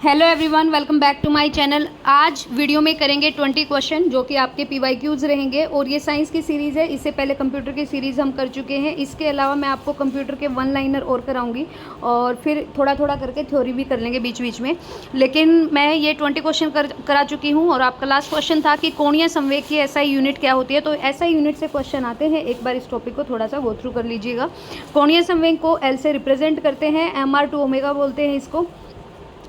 Hello everyone, welcome back to my channel. आज video में करेंगे 20 क्वेश्चन जो कि आपके PYQs रहेंगे और ये साइंस की सीरीज़ है। इससे पहले कंप्यूटर की सीरीज़ हम कर चुके हैं। इसके अलावा मैं आपको कंप्यूटर के वन लाइनर और कराऊंगी और फिर थोड़ा थोड़ा करके थ्योरी भी कर लेंगे बीच बीच में। लेकिन मैं ये 20 क्वेश्चन करा चुकी हूँ और आपका लास्ट क्वेश्चन था कि कोणीय संवेग की SI यूनिट क्या होती है। तो SI यूनिट से क्वेश्चन आते हैं, एक बार इस टॉपिक को थोड़ा सा गो थ्रू कर लीजिएगा। कोणीय संवेग को L से रिप्रेजेंट करते हैं, MR/2 ओमेगा बोलते हैं इसको।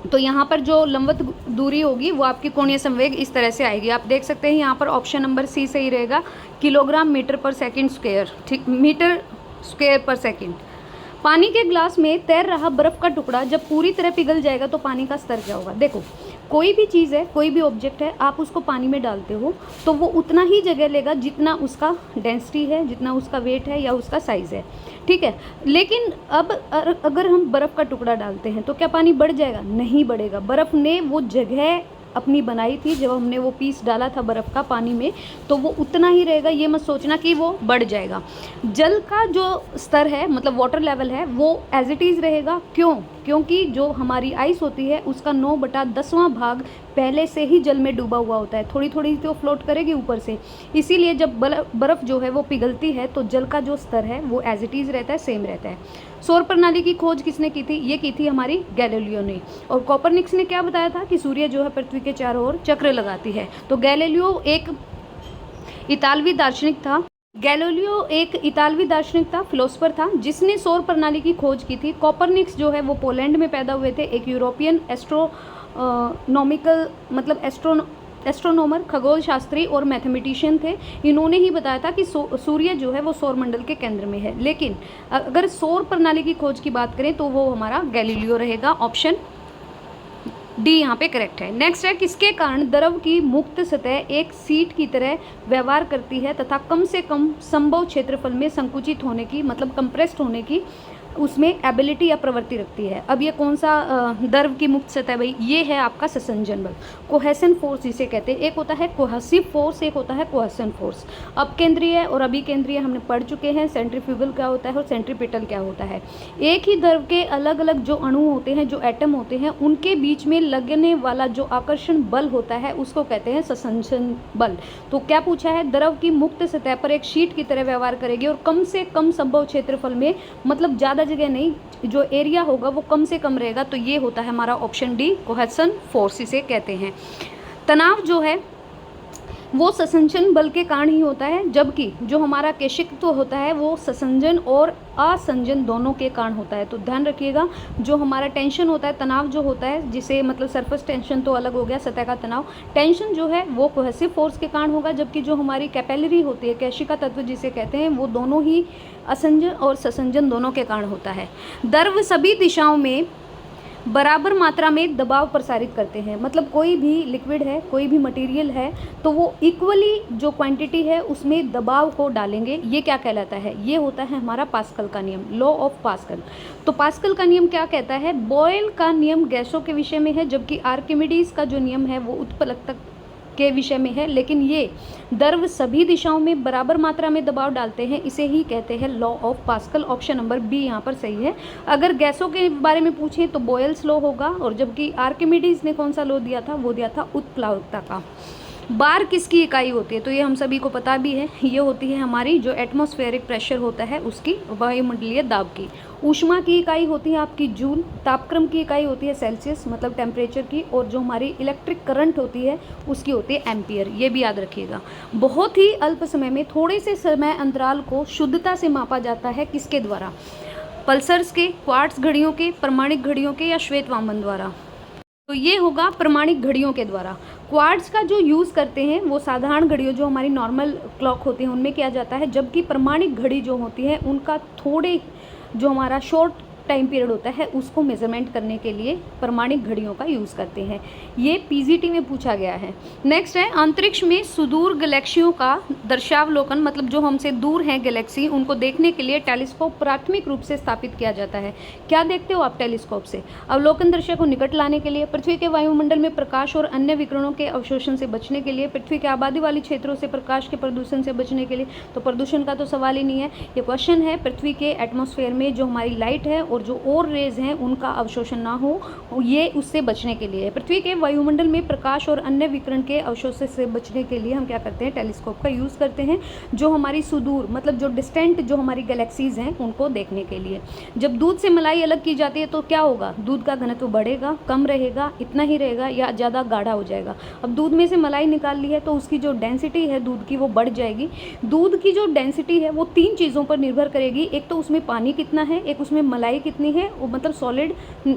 तो यहाँ पर जो लंबवत दूरी होगी वो आपकी कोणीय संवेग इस तरह से आएगी। आप देख सकते हैं यहाँ पर ऑप्शन नंबर C सही रहेगा, किलोग्राम मीटर पर सेकंड स्क्वायर, ठीक, मीटर स्क्वायर पर सेकंड। पानी के ग्लास में तैर रहा बर्फ़ का टुकड़ा जब पूरी तरह पिघल जाएगा तो पानी का स्तर क्या होगा। देखो, कोई भी चीज़ है, कोई भी ऑब्जेक्ट है, आप उसको पानी में डालते हो तो वो उतना ही जगह लेगा जितना उसका डेंसिटी है, जितना उसका वेट है या उसका साइज़ है, ठीक है। लेकिन अब अगर हम बर्फ़ का टुकड़ा डालते हैं तो क्या पानी बढ़ जाएगा? नहीं बढ़ेगा। बर्फ़ ने वो जगह अपनी बनाई थी, जब हमने वो पीस डाला था बर्फ़ का पानी में, तो वो उतना ही रहेगा। ये मत सोचना कि वो बढ़ जाएगा। जल का जो स्तर है, मतलब वाटर लेवल है, वो एज इट इज़ रहेगा। क्यों? क्योंकि जो हमारी आइस होती है उसका 9/10वां भाग पहले से ही जल में डूबा हुआ होता है। थोड़ी थोड़ी तो फ्लोट करेगी ऊपर से, इसीलिए जब बर्फ़ जो है वो पिघलती है तो जल का जो स्तर है वो एज इट इज़ रहता है, सेम रहता है। सौर प्रणाली की खोज किसने की थी? ये की थी हमारी गैलीलियो ने। और कोपरनिकस ने क्या बताया था कि सूर्य जो है पृथ्वी के चारों ओर चक्र लगाती है। तो गैलीलियो एक इतालवी दार्शनिक था। गैलीलियो एक इतालवी दार्शनिक था, फिलोसफर था, जिसने सौर प्रणाली की खोज की थी। कोपरनिकस जो है वो पोलैंड में पैदा हुए थे, एक यूरोपियन एस्ट्रोनॉमिकल मतलब एस्ट्रोनॉमर, खगोल शास्त्री और मैथमेटिशियन थे। इन्होंने ही बताया था कि सूर्य जो है वो सौर मंडल के केंद्र में है। लेकिन अगर सौर प्रणाली की खोज की बात करें तो वो हमारा गैलीलियो रहेगा। ऑप्शन डी यहाँ पे करेक्ट है। नेक्स्ट है, किसके कारण द्रव की मुक्त सतह एक सीट की तरह व्यवहार करती है तथा कम से कम संभव क्षेत्रफल में संकुचित होने की, मतलब कंप्रेस्ड होने की उसमें एबिलिटी या प्रवृत्ति रखती है। अब ये कौन सा द्रव की मुक्त सतह भाई? ये है आपका ससंजन बल, कोहेसन फोर्स जिसे कहते हैं। एक होता है कोहेसिव फोर्स, एक होता है कोहेसन फोर्स। अब केंद्रीय और अभिकेंद्रीय हमने पढ़ चुके हैं। सेंट्रीफ्यूगल क्या होता है और सेंट्रीपिटल क्या होता है। एक ही द्रव के अलग अलग जो अणु होते हैं, जो एटम होते हैं, उनके बीच में लगने वाला जो आकर्षण बल होता है उसको कहते हैं ससंजन बल। तो क्या पूछा है? द्रव की मुक्त सतह पर एक शीट की तरह व्यवहार करेगी और कम से कम संभव क्षेत्रफल में, मतलब ज़्यादा जगह नहीं, जो एरिया होगा वो कम से कम रहेगा। तो ये होता है हमारा ऑप्शन डी, कोहेसन फोर्स इसे कहते हैं। तनाव जो है वो ससंजन बल के कारण ही होता है, जबकि जो हमारा केशिकत्व होता है वो ससंजन और असंजन दोनों के कारण होता है। तो ध्यान रखिएगा, जो हमारा टेंशन होता है, तनाव जो होता है, जिसे मतलब सरफेस टेंशन तो अलग हो गया, सतह का तनाव, टेंशन जो है वो कोहेसिव फोर्स के कारण होगा, जबकि जो हमारी कैपिलरी होती है, केशिका तत्व जिसे कहते हैं, वो दोनों ही असंजन और ससंजन दोनों के कारण होता है। द्रव सभी दिशाओं में बराबर मात्रा में दबाव प्रसारित करते हैं। मतलब कोई भी लिक्विड है, कोई भी मटेरियल है, तो वो इक्वली जो क्वांटिटी है उसमें दबाव को डालेंगे। ये क्या कहलाता है? ये होता है हमारा पास्कल का नियम, लॉ ऑफ पास्कल। तो पास्कल का नियम क्या कहता है? बॉयल का नियम गैसों के विषय में है, जबकि आर्किमिडीज का जो नियम है वो उत्प्लवक के विषय में है। लेकिन ये द्रव सभी दिशाओं में बराबर मात्रा में दबाव डालते हैं, इसे ही कहते हैं law of Pascal. Option number B यहाँ पर सही है। अगर गैसों के बारे में पूछें तो बॉयल्स लॉ होगा, और जबकि आर्किमिडीज ने कौन सा लॉ दिया था? वो दिया था उत्प्लावकता का। बार किसकी इकाई होती है? तो ये हम सभी को पता भी है, ये होती है हमारी जो एटमॉस्फेरिक प्रेशर होता है उसकी, वायुमंडलीय दाब की। ऊष्मा की इकाई होती है आपकी जूल। तापक्रम की इकाई होती है सेल्सियस, मतलब टेम्परेचर की। और जो हमारी इलेक्ट्रिक करंट होती है उसकी होती है एम्पियर। ये भी याद रखिएगा। बहुत ही अल्प समय में थोड़े से समय अंतराल को शुद्धता से मापा जाता है, किसके द्वारा? पल्सर्स के, क्वार्ट्ज घड़ियों के, प्रमाणिक घड़ियों के, या श्वेत वामन द्वारा? तो ये होगा प्रमाणिक घड़ियों के द्वारा। क्वार्ट्ज का जो यूज़ करते हैं वो साधारण घड़ियों, जो हमारी नॉर्मल क्लॉक होती है, उनमें किया जाता है, जबकि प्रमाणिक घड़ी जो होती है उनका थोड़े, जो हमारा शॉर्ट टाइम पीरियड होता है उसको मेजरमेंट करने के लिए प्रमाणिक घड़ियों का यूज़ करते हैं। ये पीजीटी में पूछा गया है। नेक्स्ट है, अंतरिक्ष में सुदूर गैलेक्सियों का दर्शावलोकन, मतलब जो हमसे दूर हैं गैलेक्सी, उनको देखने के लिए टेलीस्कोप प्राथमिक रूप से स्थापित किया जाता है। क्या देखते हो आप टेलीस्कोप से? अवलोकन दृश्य को निकट लाने के लिए, पृथ्वी के वायुमंडल में प्रकाश और अन्य विकिरणों के अवशोषण से बचने के लिए, पृथ्वी के आबादी वाले क्षेत्रों से प्रकाश के प्रदूषण से बचने के लिए। तो प्रदूषण का तो सवाल ही नहीं है। ये क्वेश्चन है पृथ्वी के एटमॉस्फेयर में जो हमारी लाइट है और और जो और रेज हैं उनका अवशोषण ना हो, ये उससे बचने के लिए है। पृथ्वी के वायुमंडल में प्रकाश और अन्य विकिरण के अवशोषण से बचने के लिए हम क्या करते हैं, टेलीस्कोप का यूज़ करते हैं, जो हमारी सुदूर मतलब जो डिस्टेंट जो हमारी गैलेक्सीज हैं उनको देखने के लिए। जब दूध से मलाई अलग की जाती है तो क्या होगा, दूध का घनत्व बढ़ेगा, कम रहेगा, इतना ही रहेगा या ज़्यादा गाढ़ा हो जाएगा। अब दूध में से मलाई निकाल ली है तो उसकी जो डेंसिटी है दूध की वो बढ़ जाएगी। दूध की जो डेंसिटी है वो 3 चीज़ों पर निर्भर करेगी, एक तो उसमें पानी कितना है, एक उसमें मलाई कितनी है, मतलब सॉलिड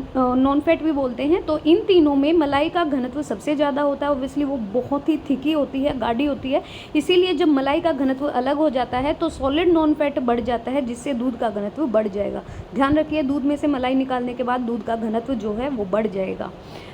नॉन फैट भी बोलते हैं। तो इन तीनों में मलाई का घनत्व सबसे ज़्यादा होता है, ऑब्वियसली वो बहुत ही थिकी होती है, गाढ़ी होती है। इसीलिए जब मलाई का घनत्व अलग हो जाता है तो सॉलिड नॉन फैट बढ़ जाता है, जिससे दूध का घनत्व बढ़ जाएगा। ध्यान रखिए, दूध में से मलाई निकालने के बाद दूध का घनत्व जो है वो बढ़ जाएगा।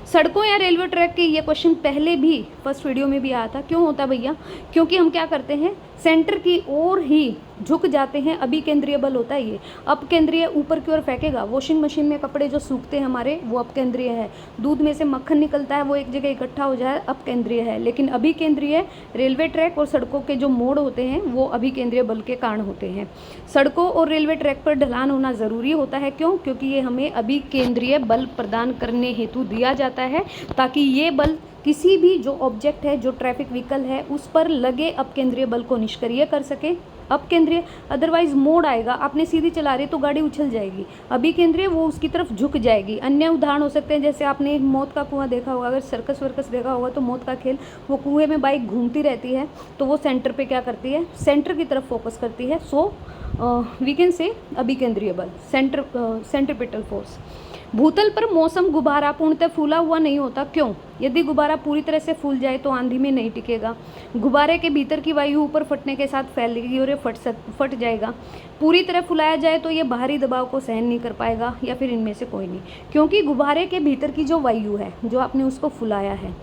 सड़कों या रेलवे ट्रैक के ये क्वेश्चन पहले भी फर्स्ट वीडियो में भी आया था। क्यों होता भैया, क्योंकि हम क्या करते हैं, सेंटर की ओर ही झुक जाते हैं। अभी केंद्रीय बल होता है ये, अप केंद्रीय ऊपर की ओर फेंकेगा। वॉशिंग मशीन में कपड़े जो सूखते हैं हमारे वो अप केंद्रीय है। दूध में से मक्खन निकलता है वो एक जगह इकट्ठा हो जाए, अप केंद्रीय है। लेकिन अभी केंद्रीय रेलवे ट्रैक और सड़कों के जो मोड़ होते हैं वो अभी केंद्रीय बल के कारण होते हैं। सड़कों और रेलवे ट्रैक पर ढलान होना ज़रूरी होता है। क्यों, क्योंकि ये हमें अभी केंद्रीय बल प्रदान करने हेतु दिया जाता है, ताकि ये बल किसी भी जो ऑब्जेक्ट है, जो ट्रैफिक व्हीकल है, उस पर लगे अपकेंद्रीय बल को निष्क्रिय कर सके। अपकेंद्रीय अदरवाइज मोड़ आएगा, आपने सीधी चला रही तो गाड़ी उछल जाएगी। अभी केंद्रीय वो उसकी तरफ झुक जाएगी। अन्य उदाहरण हो सकते हैं, जैसे आपने मौत का कुआं देखा होगा, अगर सर्कस वर्कस देखा होगा तो मौत का खेल, वो कुएं में बाइक घूमती रहती है तो वो सेंटर पे क्या करती है, सेंटर की तरफ फोकस करती है। सो वी कैन से अभी केंद्रीय बल, सेंट्रीपिटल फोर्स। भूतल पर मौसम गुब्बारा पूर्णतः फूला हुआ नहीं होता। क्यों, यदि गुब्बारा पूरी तरह से फूल जाए तो आंधी में नहीं टिकेगा। गुब्बारे के भीतर की वायु ऊपर फटने के साथ फैलेगी और ये फट जाएगा। पूरी तरह फुलाया जाए तो ये बाहरी दबाव को सहन नहीं कर पाएगा, या फिर इनमें से कोई नहीं, क्योंकि गुब्बारे के भीतर की जो वायु है, जो आपने उसको फुलाया है,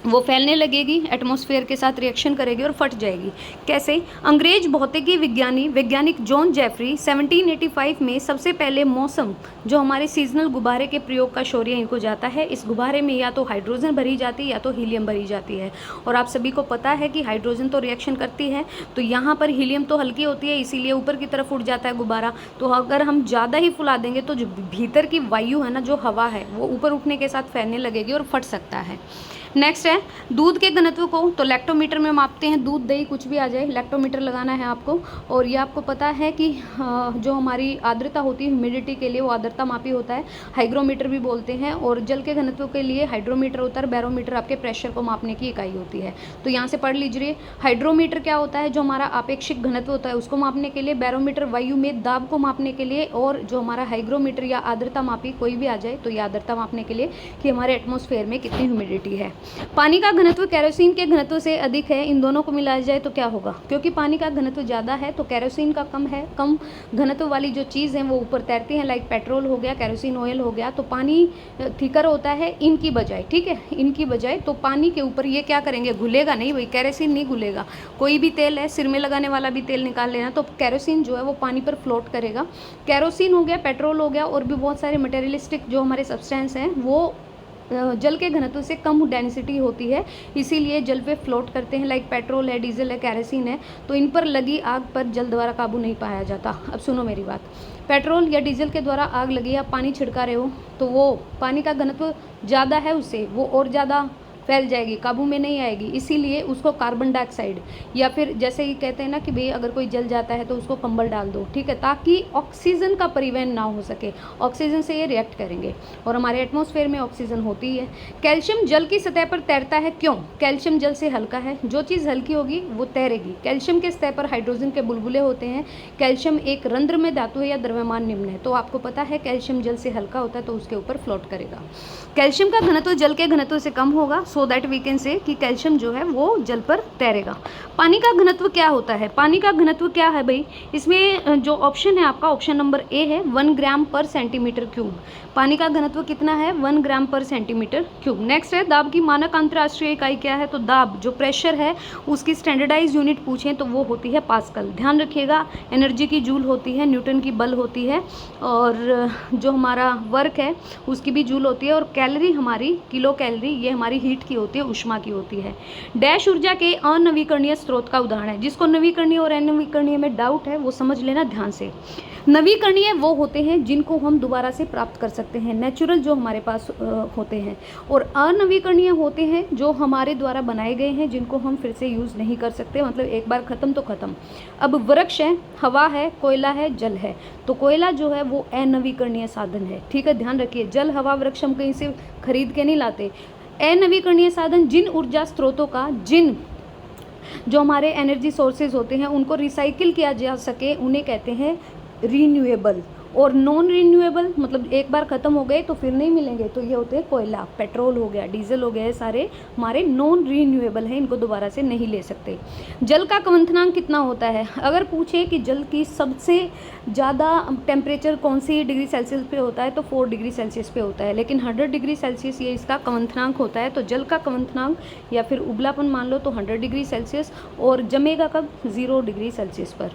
वो फैलने लगेगी, एटमॉस्फेयर के साथ रिएक्शन करेगी और फट जाएगी। कैसे, अंग्रेज भौतिकी वैज्ञानिक जॉन जेफरी 1785 में सबसे पहले मौसम जो हमारे सीजनल गुब्बारे के प्रयोग का श्रेय इनको जाता है। इस गुब्बारे में या तो हाइड्रोजन भरी जाती है या तो हीलियम भरी जाती है, और आप सभी को पता है कि हाइड्रोजन तो रिएक्शन करती है, तो यहाँ पर हीलियम तो हल्की होती है, इसीलिए ऊपर की तरफ उड़ जाता है गुब्बारा। तो अगर हम ज़्यादा ही फुला देंगे तो जो भीतर की वायु है ना, जो हवा है, वो ऊपर उठने के साथ फैलने लगेगी और फट सकता है। नेक्स्ट है दूध के घनत्व को तो लैक्टोमीटर में मापते हैं। दूध दही कुछ भी आ जाए, लैक्टोमीटर लगाना है आपको। और ये आपको पता है कि जो हमारी आर्द्रता होती है, ह्यूमिडिटी के लिए वो आर्द्रता मापी होता है, हाइग्रोमीटर भी बोलते हैं। और जल के घनत्व के लिए हाइड्रोमीटर होता है, बैरोमीटर आपके प्रेशर को मापने की इकाई होती है। तो यहाँ से पढ़ लीजिए, हाइड्रोमीटर क्या होता है, जो हमारा आपेक्षिक घनत्व होता है उसको मापने के लिए, बैरोमीटर वायु में दाब को मापने के लिए, और जो हमारा हाइग्रोमीटर या आर्द्रता मापी कोई भी आ जाए तो ये आर्द्रता मापने के लिए कि हमारे एटमॉस्फेयर में कितनी ह्यूमिडिटी है। पानी का घनत्व केरोसिन के घनत्व से अधिक है, इन दोनों को मिलाया जाए तो क्या होगा, क्योंकि पानी का घनत्व ज़्यादा है तो केरोसिन का कम है। कम घनत्व वाली जो चीज़ है वो ऊपर तैरती हैं, लाइक पेट्रोल हो गया, केरोसिन ऑयल हो गया, तो पानी थिकर होता है इनकी बजाय, ठीक है, इनकी बजाय। तो पानी के ऊपर ये क्या करेंगे, घुलेगा नहीं भाई, केरोसिन नहीं घुलेगा। कोई भी तेल है, सिर में लगाने वाला भी तेल निकाल लेना, तो केरोसिन जो है वो पानी पर फ्लोट करेगा। केरोसिन हो गया, पेट्रोल हो गया, और भी बहुत सारे मटेरियलिस्टिक जो हमारे सब्सटेंस हैं वो जल के घनत्व से कम डेंसिटी होती है, इसीलिए जल पे फ्लोट करते हैं, लाइक पेट्रोल है, डीजल है, केरोसिन है। तो इन पर लगी आग पर जल द्वारा काबू नहीं पाया जाता। अब सुनो मेरी बात, पेट्रोल या डीजल के द्वारा आग लगी, आप पानी छिड़का रहे हो तो वो पानी का घनत्व ज़्यादा है, उससे वो और ज़्यादा फैल जाएगी, काबू में नहीं आएगी। इसीलिए उसको कार्बन डाइऑक्साइड, या फिर जैसे ही कहते हैं ना कि भाई अगर कोई जल जाता है तो उसको कंबल डाल दो, ठीक है, ताकि ऑक्सीजन का परिवहन ना हो सके। ऑक्सीजन से ये रिएक्ट करेंगे, और हमारे एटमॉस्फेयर में ऑक्सीजन होती है। कैल्शियम जल की सतह पर तैरता है, क्यों, कैल्शियम जल से हल्का है, जो चीज़ हल्की होगी वो तैरेगी। कैल्शियम के सतह पर हाइड्रोजन के बुलबुले होते हैं। कैल्शियम एक रंध्रमय धातु है या द्रव्यमान निम्न है, तो आपको पता है कैल्शियम जल से हल्का होता है तो उसके ऊपर फ्लोट करेगा। कैल्शियम का घनत्व जल के घनत्व से कम होगा, so that we can say कि कैल्शियम जो है वो जल पर तैरेगा। पानी का घनत्व क्या होता है, पानी का घनत्व क्या है भाई, इसमें जो ऑप्शन है आपका, ऑप्शन नंबर ए है 1 ग्राम पर सेंटीमीटर क्यूब। पानी का घनत्व कितना है, 1 ग्राम पर सेंटीमीटर क्यूब। नेक्स्ट है दाब की मानक अंतर्राष्ट्रीय इकाई क्या है, तो दाब जो प्रेशर है उसकी स्टैंडर्डाइज यूनिट पूछें तो वो होती है पास्कल। ध्यान रखिएगा, एनर्जी की जूल होती है, न्यूटन की बल होती है, और जो हमारा वर्क है उसकी भी जूल होती है, और कैलोरी हमारी किलो कैलोरी, ये हमारी हीट की होती है, उष्मा की होती है। डैश ऊर्जा के अनवीकरणीय स्रोत का उदाहरण है, जिसको नवीकरणीय और अनवीकरणीय में डाउट है वो समझ लेना ध्यान से। नवीकरणीय वो होते हैं जिनको हम दोबारा से प्राप्त कर सकते हैं, नेचुरल जो हमारे पास होते हैं, और अनवीकरणीय होते हैं जो हमारे द्वारा बनाए गए हैं, जिनको हम फिर से यूज़ नहीं कर सकते, मतलब एक बार ख़त्म तो ख़त्म। अब वृक्ष है, हवा है, कोयला है, जल है, तो कोयला जो है वो अनवीकरणीय साधन है, ठीक है, ध्यान रखिए। जल, हवा, वृक्ष हम कहीं से खरीद के नहीं लाते। अनवीकरणीय साधन जिन ऊर्जा स्रोतों का, जिन जो हमारे एनर्जी सोर्सेज होते हैं उनको रिसाइकिल किया जा सके, उन्हें कहते हैं रीन्यूएबल। और नॉन रीन्यूएबल मतलब एक बार ख़त्म हो गए तो फिर नहीं मिलेंगे, तो ये होते हैं कोयला, पेट्रोल हो गया, डीजल हो गया, सारे हमारे नॉन रीन्यूएबल हैं, इनको दोबारा से नहीं ले सकते। जल का क्वथनांक कितना होता है? अगर पूछे कि जल की सबसे ज़्यादा टेम्परेचर कौन सी डिग्री सेल्सियस पे होता है, तो 4 डिग्री सेल्सियस पे होता है, लेकिन 100 डिग्री सेल्सियस ये इसका क्वथनांक होता है। तो जल का क्वथनांक या फिर उबलापन मान लो तो 100 डिग्री सेल्सियस, और जमेगा कब? 0 डिग्री सेल्सियस पर।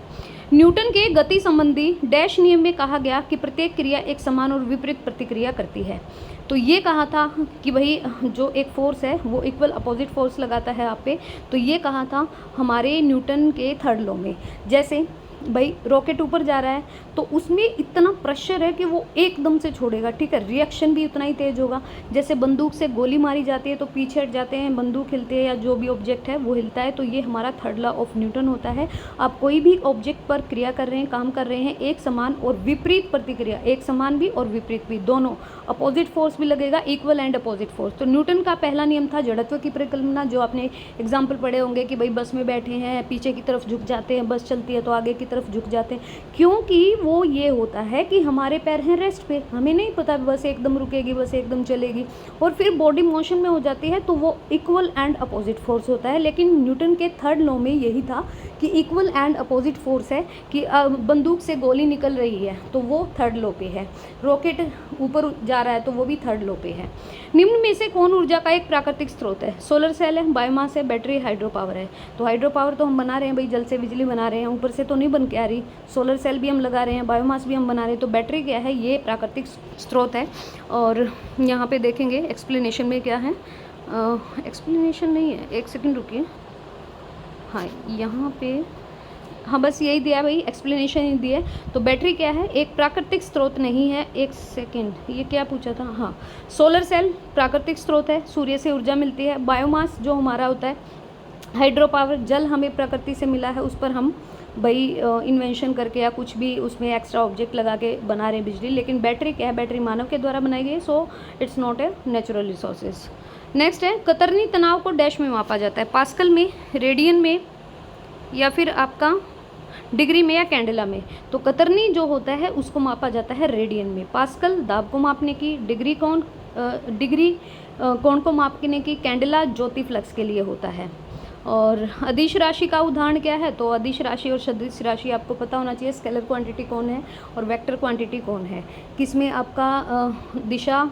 न्यूटन के गति संबंधी डैश नियम में कहा गया कि प्रत्येक क्रिया एक समान और विपरीत प्रतिक्रिया करती है। तो ये कहा था कि भाई जो एक फोर्स है वो इक्वल अपोजिट फोर्स लगाता है आप पे, तो ये कहा था हमारे न्यूटन के थर्ड लॉ में। जैसे भाई रॉकेट ऊपर जा रहा है तो उसमें इतना प्रेशर है कि वो एकदम से छोड़ेगा, ठीक है, रिएक्शन भी उतना ही तेज होगा। जैसे बंदूक से गोली मारी जाती है तो पीछे हट जाते हैं, बंदूक हिलती है या जो भी ऑब्जेक्ट है वो हिलता है, तो ये हमारा थर्ड लॉ ऑफ न्यूटन होता है। आप कोई भी ऑब्जेक्ट पर क्रिया कर रहे हैं, काम कर रहे हैं, एक समान और विपरीत प्रतिक्रिया, एक समान भी और विपरीत भी, दोनों अपोजिट फोर्स भी लगेगा, इक्वल एंड अपोजिट फोर्स। तो न्यूटन का पहला नियम था जड़त्व की परिकल्पना, जो आपने एग्जाम्पल पढ़े होंगे कि भाई बस में बैठे हैं, पीछे की तरफ झुक जाते हैं, बस चलती है तो आगे की तरफ झुक जाते हैं, क्योंकि वो ये होता है कि हमारे पैर हैं रेस्ट पे, हमें नहीं पता बस एकदम रुकेगी, बस एकदम चलेगी, और फिर बॉडी मोशन में हो जाती है, तो वो इक्वल एंड अपोजिट फोर्स होता है। लेकिन न्यूटन के थर्ड लॉ में यही था कि इक्वल एंड अपोजिट फोर्स है, कि बंदूक से गोली निकल रही है तो वो थर्ड लॉ पे है, रॉकेट ऊपर जा रहा है तो वो भी थर्ड लॉ पे है। निम्न में से कौन ऊर्जा का एक प्राकृतिक स्रोत है? सोलर सेल है, बायोमास है, बैटरी, हाइड्रो पावर है। तो हाइड्रो पावर तो हम बना रहे हैं भाई, जल से बिजली बना रहे हैं, ऊपर से तो नहीं बन के आ रही। सोलर सेल भी हम लगा रहे हैं, बायोमास भी हम बना रहे हैं, तो बैटरी क्या है? ये प्राकृतिक स्रोत है। और यहाँ पे देखेंगे एक्सप्लेनेशन में क्या है, एक्सप्लेनेशन नहीं है, एक सेकंड रुकिए, हाँ यहाँ पे, हाँ बस यही दिया भाई, एक्सप्लेनेशन ही दिया। तो बैटरी क्या है? एक प्राकृतिक स्रोत नहीं है, एक सेकंड, ये क्या पूछा था, हाँ सोलर सेल प्राकृतिक स्रोत है, सूर्य से ऊर्जा मिलती है। बायोमास जो हमारा होता है, हाइड्रो पावर जल हमें प्रकृति से मिला है, उस पर हम भाई इन्वेंशन करके या कुछ भी उसमें एक्स्ट्रा ऑब्जेक्ट लगा के बना रहे हैं बिजली। लेकिन बैटरी क्या है? बैटरी मानव के द्वारा बनाई गई है, so it's not a natural resources. Next है कतरनी तनाव को डैश में मापा जाता है, पास्कल में, रेडियन में, या फिर आपका डिग्री में या कैंडेला में। तो कतरनी जो होता है उसको मापा जाता है रेडियन में। पास्कल दाब को मापने की, डिग्री कोण को मापने की, कैंडेला ज्योति फ्लक्स के लिए होता है। और अदिश राशि का उदाहरण क्या है? तो अदिश राशि और सदिश राशि आपको पता होना चाहिए, स्केलर क्वांटिटी कौन है और वेक्टर क्वांटिटी कौन है, किसमें आपका दिशा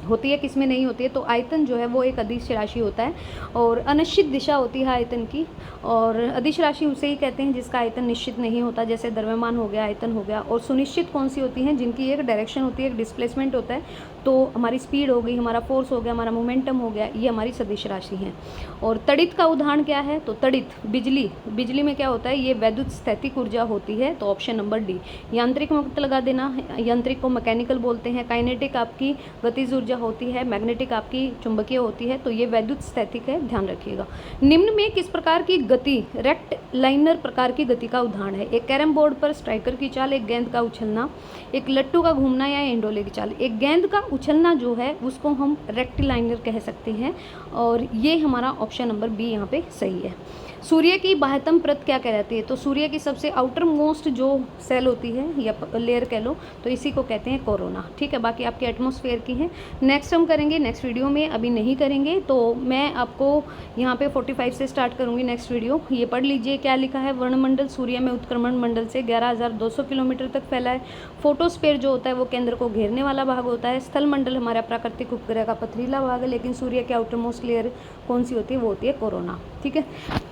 होती है, किसमें नहीं होती है। तो आयतन जो है वो एक अदिश राशि होता है, और अनिश्चित दिशा होती है आयतन की। और अदिश राशि उसे ही कहते हैं जिसका आयतन निश्चित नहीं होता, जैसे द्रव्यमान हो गया, आयतन हो गया। और सुनिश्चित कौन सी होती हैं? जिनकी एक डायरेक्शन होती है, एक डिस्प्लेसमेंट होता है। तो हमारी स्पीड हो गई, हमारा फोर्स हो गया, हमारा मोमेंटम हो गया, ये हमारी सदिश राशि हैं। और तड़ित का उदाहरण क्या है? तो तड़ित बिजली, बिजली में क्या होता है? ये वैद्युत स्थैतिक ऊर्जा होती है, तो ऑप्शन नंबर डी। यांत्रिक में लगा देना, यांत्रिक को मैकेनिकल बोलते हैं। काइनेटिक आपकी गतिज ऊर्जा होती है, मैग्नेटिक आपकी चुंबकीय होती है, तो ये वैद्युत स्थैतिक है, ध्यान रखिएगा। निम्न में किस प्रकार की गति रेक्ट लाइनर प्रकार की गति का उदाहरण है? एक कैरम बोर्ड पर स्ट्राइकर की चाल, एक गेंद का उछलना, एक लट्टू का घूमना, या इंडोले की चाल। एक गेंद का उछलना जो है उसको हम रेक्टिलाइनर कह सकते हैं, और ये हमारा ऑप्शन नंबर बी यहाँ पे सही है। सूर्य की बाह्यतम परत क्या कहलाती है? तो सूर्य की सबसे आउटर मोस्ट जो सेल होती है या लेयर कह लो, तो इसी को कहते हैं कोरोना, ठीक है। बाकी आपके एटमॉस्फेयर की है, नेक्स्ट हम करेंगे नेक्स्ट वीडियो में, अभी नहीं करेंगे। तो मैं आपको यहाँ पे 45 से स्टार्ट करूँगी नेक्स्ट वीडियो। ये पढ़ लीजिए क्या लिखा है। वर्णमंडल सूर्य में उत्क्रमण मंडल से 11,200 किलोमीटर तक फैला है। फोटोस्फीयर जो होता है वो केंद्र को घेरने वाला भाग होता है। स्थल मंडल हमारा प्राकृतिक उपग्रह का पथरीला भाग है, लेकिन सूर्य की आउटर मोस्ट लेयर कौन सी होती है? वो होती है कोरोना, ठीक है।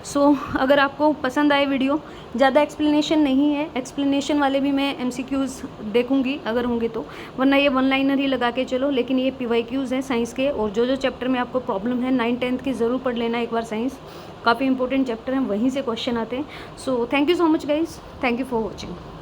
सो अगर आपको पसंद आए वीडियो, ज़्यादा एक्सप्लेनेशन नहीं है, एक्सप्लेनेशन वाले भी मैं MCQs देखूंगी अगर होंगे तो, वरना ये वन लाइनर ही लगा के चलो। लेकिन ये PYQs हैं साइंस के, और जो जो चैप्टर में आपको प्रॉब्लम है 9th-10th की ज़रूर पढ़ लेना एक बार। साइंस काफ़ी इंपॉर्टेंट चैप्टर है, वहीं से क्वेश्चन आते हैं। So thank you so much guys, thank you for watching.